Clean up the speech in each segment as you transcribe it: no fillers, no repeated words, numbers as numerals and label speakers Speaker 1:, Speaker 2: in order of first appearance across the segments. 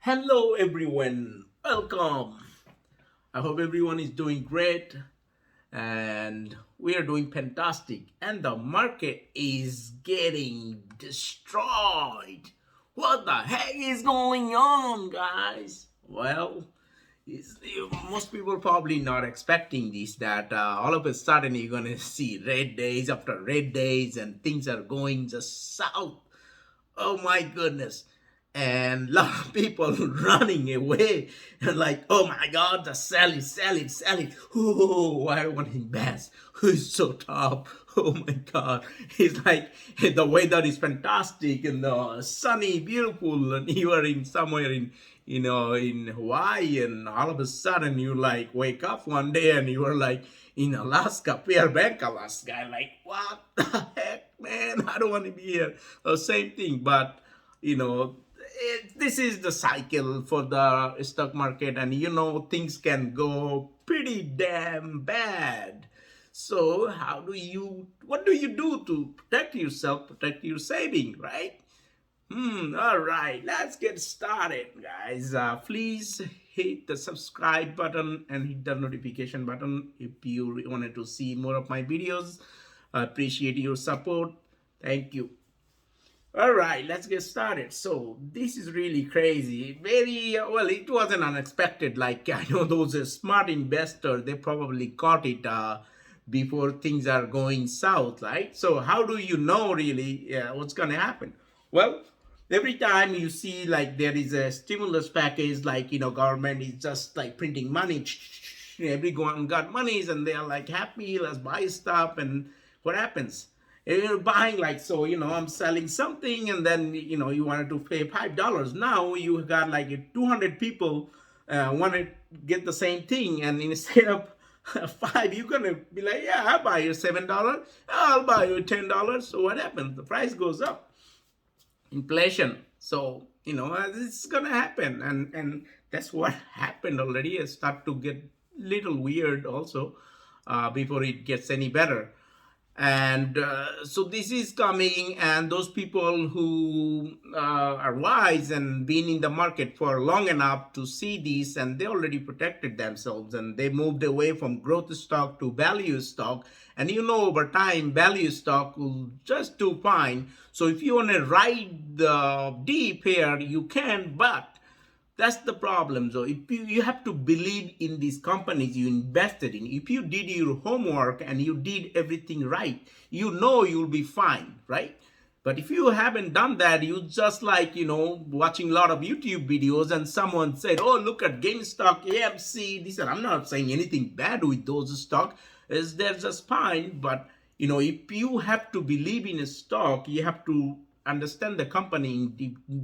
Speaker 1: Hello everyone, welcome. I hope everyone is doing great and we are doing fantastic and the market is getting destroyed. What the heck is going on, guys? Well, most people probably not expecting this that all of a sudden you're gonna see red days after red days and things are going just south. Oh my goodness. And a lot of people running away and like, oh my god, just sell it, sell it, sell it. Oh, I want him best. Who's so tough? Oh my god. It's like the weather is fantastic and sunny, beautiful, and you are in somewhere in Hawaii, and all of a sudden you like wake up one day and you are like in Alaska, Fairbanks, Alaska. Like, what the heck, man? I don't want to be here. Same thing, but this is the cycle for the stock market, and things can go pretty damn bad. So what do you do to protect yourself, protect your saving, right? All right, let's get started, guys. Please hit the subscribe button and hit the notification button if you wanted to see more of my videos. I appreciate your support. Thank you. All right, let's get started. So this is really crazy. Very well. It wasn't unexpected. Like I know those smart investors, they probably caught it before things are going south, right? So how do you know really what's gonna happen? Well, every time you see like there is a stimulus package, like government is just like printing money. Everyone got monies and they are like happy. Let's buy stuff, and what happens? You're buying like, so I'm selling something, and then you wanted to pay $5. Now you got like 200 people want to get the same thing, and instead of five, you're gonna be like, yeah, I'll buy you $7, I'll buy you $10. So what happens? The price goes up. Inflation. So this is gonna happen, and that's what happened already. It start to get little weird also before it gets any better. And so this is coming, and those people who are wise and been in the market for long enough to see this, and they already protected themselves, and they moved away from growth stock to value stock. And over time value stock will just do fine. So if you want to ride the deep here, you can, but that's the problem. So if you have to believe in these companies you invested in. If you did your homework and you did everything right, you'll be fine, right? But if you haven't done that, you just like, watching a lot of YouTube videos and someone said, oh, look at GameStop, AMC, this, and I'm not saying anything bad with those stock. They're just fine. But, if you have to believe in a stock, you have to understand the company,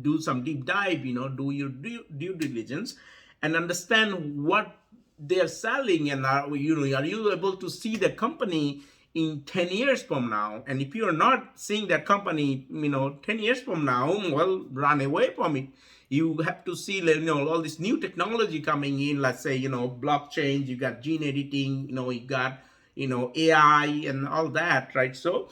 Speaker 1: do some deep dive, do your due diligence and understand what they're selling, and are you able to see the company in 10 years from now? And if you're not seeing that company 10 years from now, well, run away from it. You have to see all this new technology coming in. Let's say blockchain, you got gene editing, you got AI and all that, right? So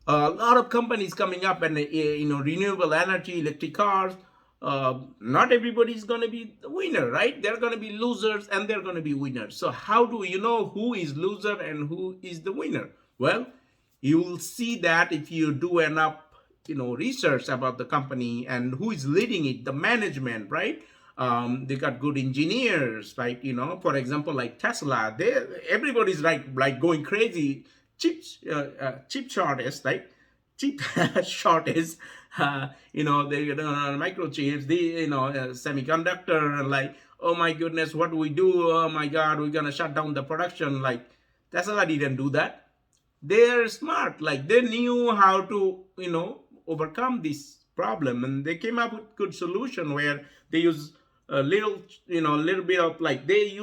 Speaker 1: a lot of companies coming up, and renewable energy, electric cars. Not everybody is going to be the winner, right? They're going to be losers and they're going to be winners. So how do you know who is loser and who is the winner? Well, you'll see that if you do enough research about the company and who is leading it, the management, right? They got good engineers, like for example, like Tesla. Everybody's like going crazy. Chip shortage, like chip shortage. They microchips, the semiconductor, and like, oh my goodness, what do we do? Oh my God, we're gonna shut down the production. Like Tesla didn't do that. They're smart. Like they knew how to overcome this problem, and they came up with good solution where they use a little bit of, like, they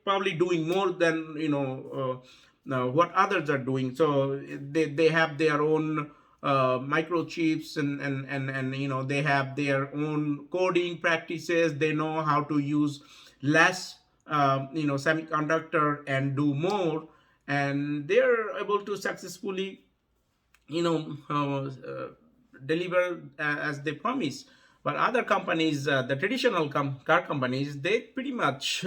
Speaker 1: probably doing more than now what others are doing. So they have their own microchips, and they have their own coding practices. They know how to use less semiconductor and do more, and they're able to successfully you know uh, uh, deliver as they promise. But other companies, the traditional car companies, they pretty much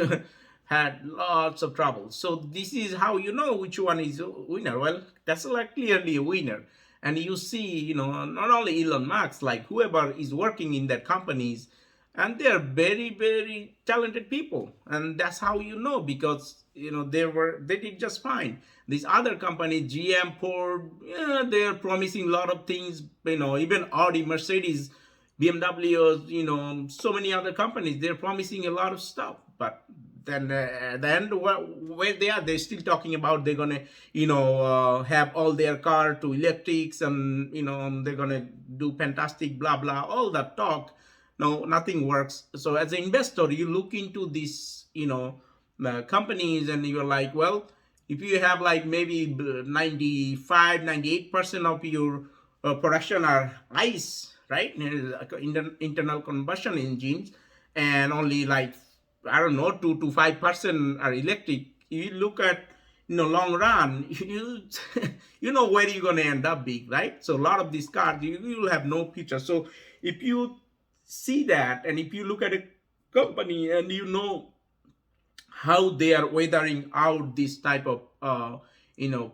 Speaker 1: had lots of trouble. So this is how you know which one is a winner. Well, Tesla clearly a winner. And you see, not only Elon Musk, like whoever is working in that companies, and they're very, very talented people. And that's how you know, because they did just fine. These other companies, GM, Ford, yeah, they're promising a lot of things, even Audi, Mercedes, BMW, so many other companies, they're promising a lot of stuff. But then at the end, where they are, they're still talking about they're gonna, have all their car to electrics, and they're gonna do fantastic, blah blah, all that talk. No, nothing works. So as an investor, you look into these, companies, and you're like, well, if you have like maybe 95, 98% of your production are ICE, right? Internal combustion engines, and only like, I don't know, 2 to 5% are electric. You look at long run, you know where you're gonna end up big, right? So a lot of these cars, you will have no future. So if you see that, and if you look at a company and how they are weathering out this type of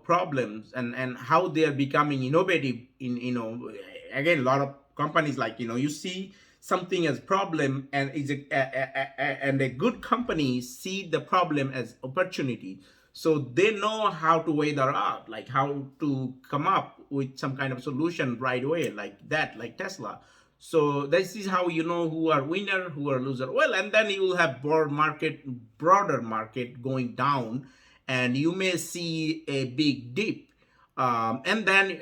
Speaker 1: problems, and how they are becoming innovative in, again, a lot of companies, like, you see something as problem, and and a good company see the problem as opportunity. So they know how to weather out, like how to come up with some kind of solution right away, like that, like Tesla. So this is how you know who are winner, who are loser. Well, and then you will have broader market going down, and you may see a big dip. And then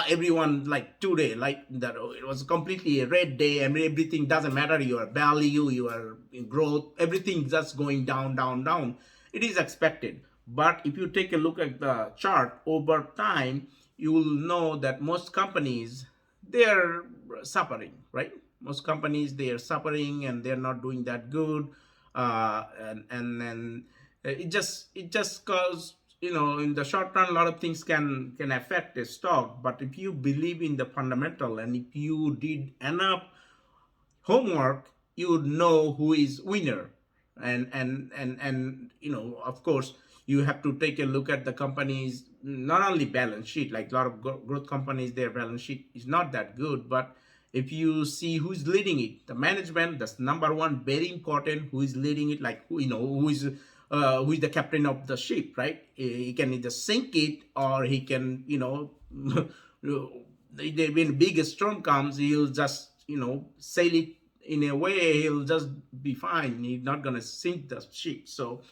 Speaker 1: everyone, like today, like that, it was completely a red day, and everything doesn't matter. Your value, your growth, everything just going down, down, down. It is expected. But if you take a look at the chart over time, you will know that most companies, they're suffering, right? Most companies, they are suffering, and they're not doing that good. And then it just cause, in the short run, a lot of things can affect a stock. But if you believe in the fundamental, and if you did enough homework, you would know who is winner. And of course, you have to take a look at the company's not only balance sheet. Like a lot of growth companies, their balance sheet is not that good. But if you see who's leading it, the management, that's number one, very important. Who is leading it, like who is the captain of the ship, right? He can either sink it, or he can, when big storm comes, he'll just sail it in a way. He'll just be fine. He's not gonna sink the ship. So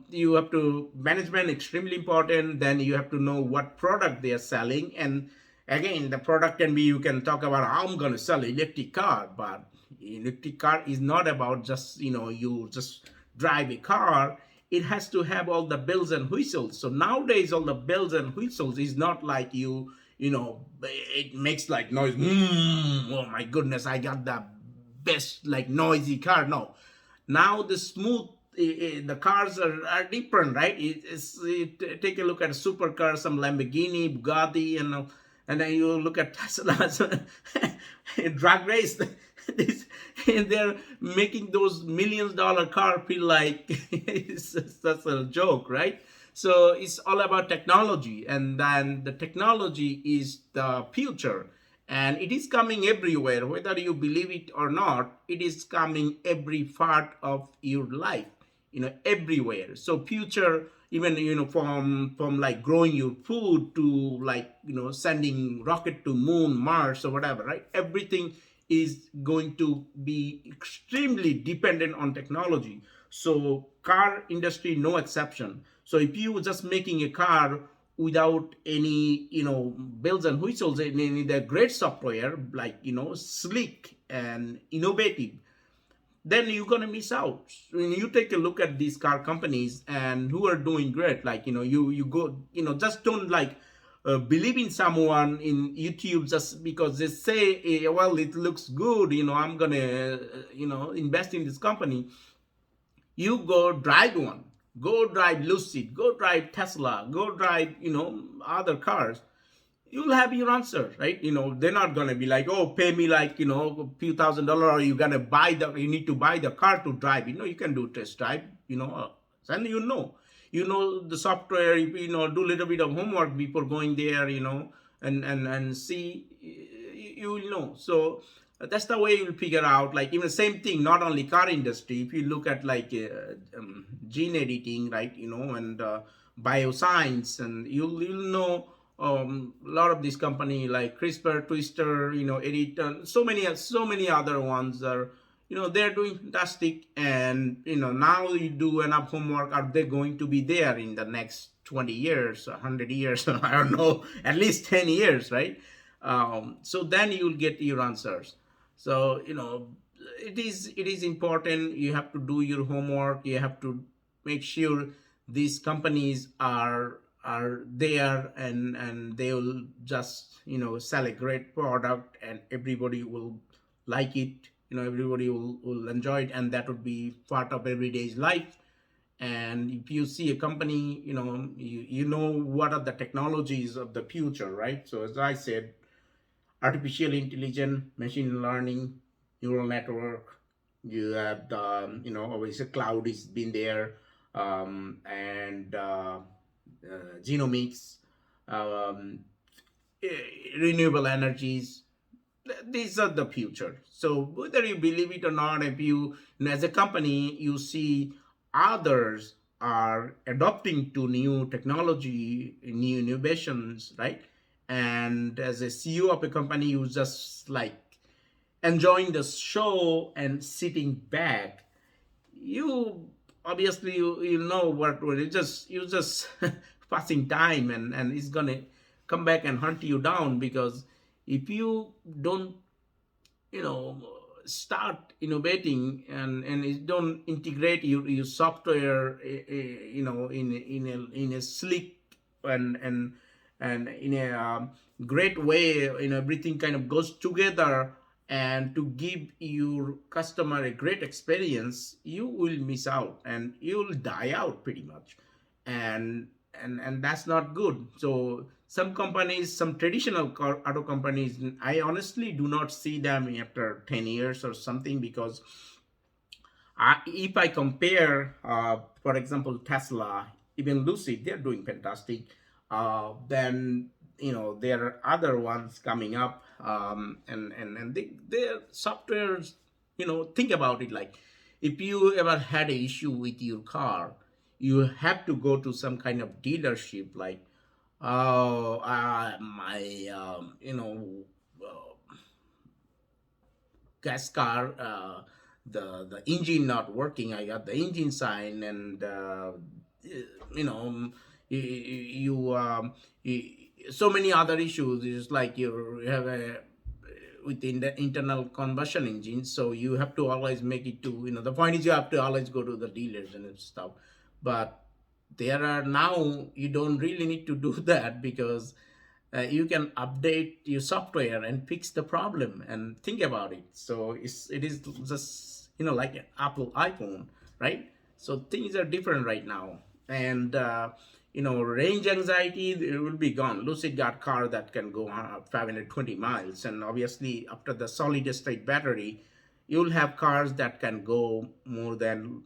Speaker 1: you have to, management extremely important. Then you have to know what product they are selling. And again, the product can be, you can talk about, I'm going to sell electric car. But electric car is not about just, you just drive a car. It has to have all the bells and whistles. So nowadays, all the bells and whistles is not like it makes like noise. Oh my goodness, I got the best like noisy car. No, now the smooth, the cars are different, right? Take a look at supercars, some Lamborghini, Bugatti, and then you look at Tesla's drag race. this, and they're making those $millions car feel like it's just a joke, right? So it's all about technology, and then the technology is the future, and it is coming everywhere, whether you believe it or not. It is coming every part of your life, everywhere. So future, even from like growing your food to like sending rocket to moon, Mars, or whatever, right? Everything is going to be extremely dependent on technology. So car industry, no exception. So if you just making a car without any bells and whistles, and any the great software, like slick and innovative, then you're gonna miss out. When you take a look at these car companies and who are doing great, like you go, just don't like believe in someone in YouTube just because they say, well, it looks good, I'm gonna invest in this company. You go drive one, go drive Lucid, go drive Tesla, go drive other cars. you'll have your answer, right? They're not gonna be like, oh, pay me like, a few $1,000s, or you're gonna you need to buy the car to drive. You can do test drive, and the software. Do a little bit of homework before going there, and see, you will know. So that's the way you'll figure out. Like, even the same thing, not only car industry. If you look at like gene editing, right? And bioscience, and you'll know a lot of these company like CRISPR, Twister, Edit, and so many other ones are, they're doing fantastic. And now you do enough homework. Are they going to be there in the next 20 years, 100 years? I don't know, at least 10 years, right? So then you'll get your answers. So it is important. You have to do your homework. You have to make sure these companies are there, and they will just sell a great product, and everybody will like it. Everybody will enjoy it, and that would be part of everyday's life. And if you see a company, you know what are the technologies of the future, right? So as I said, artificial intelligence, machine learning, neural network. You have the, obviously cloud has been there, and genomics, um, renewable energies. These are the future. So whether you believe it or not, if as a company, you see others are adopting to new technology, new innovations, right? And as a CEO of a company, you just like enjoying the show and sitting back. You obviously you know what you just passing time, and it's gonna come back and hunt you down, because if you don't you know start innovating, and it don't integrate your software, in a slick and in a great way, everything kind of goes together, and to give your customer a great experience, you will miss out and you'll die out pretty much. And that's not good. So some companies, some traditional auto companies, I honestly do not see them after 10 years or something, because if I compare, for example, Tesla, even Lucid, they're doing fantastic. Then there are other ones coming up, and their softwares. Think about it. Like, if you ever had an issue with your car, you have to go to some kind of dealership. Like, oh, my, gas car, the engine not working. I got the engine sign, and you know so many other issues. It's like you have a within the internal combustion engine, so you have to always make it to, the point is, you have to always go to the dealers and stuff. But there are now, you don't really need to do that, because you can update your software and fix the problem. And think about it. So it is just, like an Apple iPhone, right? So things are different right now. And range anxiety, it will be gone. Lucid got car that can go 520 miles, and obviously after the solid state battery, you'll have cars that can go more than,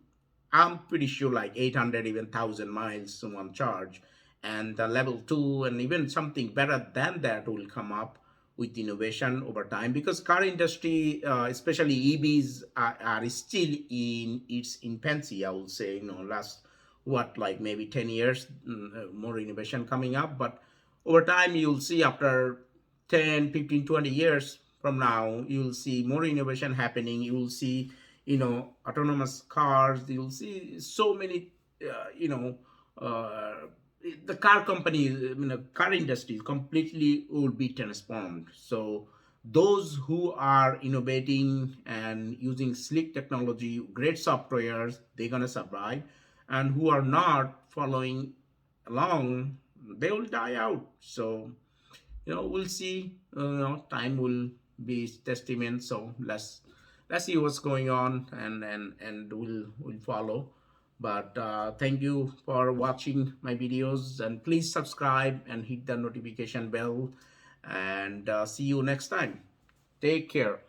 Speaker 1: I'm pretty sure, like 800, even 1,000 miles in one charge. And the level two, and even something better than that, will come up with innovation over time, because car industry, especially EVs, are still in its infancy. I would say, last, what, like maybe 10 years, more innovation coming up. But over time, you'll see, after 10, 15, 20 years from now, you'll see more innovation happening. You will see, autonomous cars. You'll see so many, uh, the car companies, car industry completely will be transformed. So those who are innovating and using slick technology, great softwares, they're gonna survive. And who are not following along, they will die out. So we'll see. Time will be testament. So let's see what's going on, and we'll follow. But thank you for watching my videos, and please subscribe and hit the notification bell. and see you next time. Take care.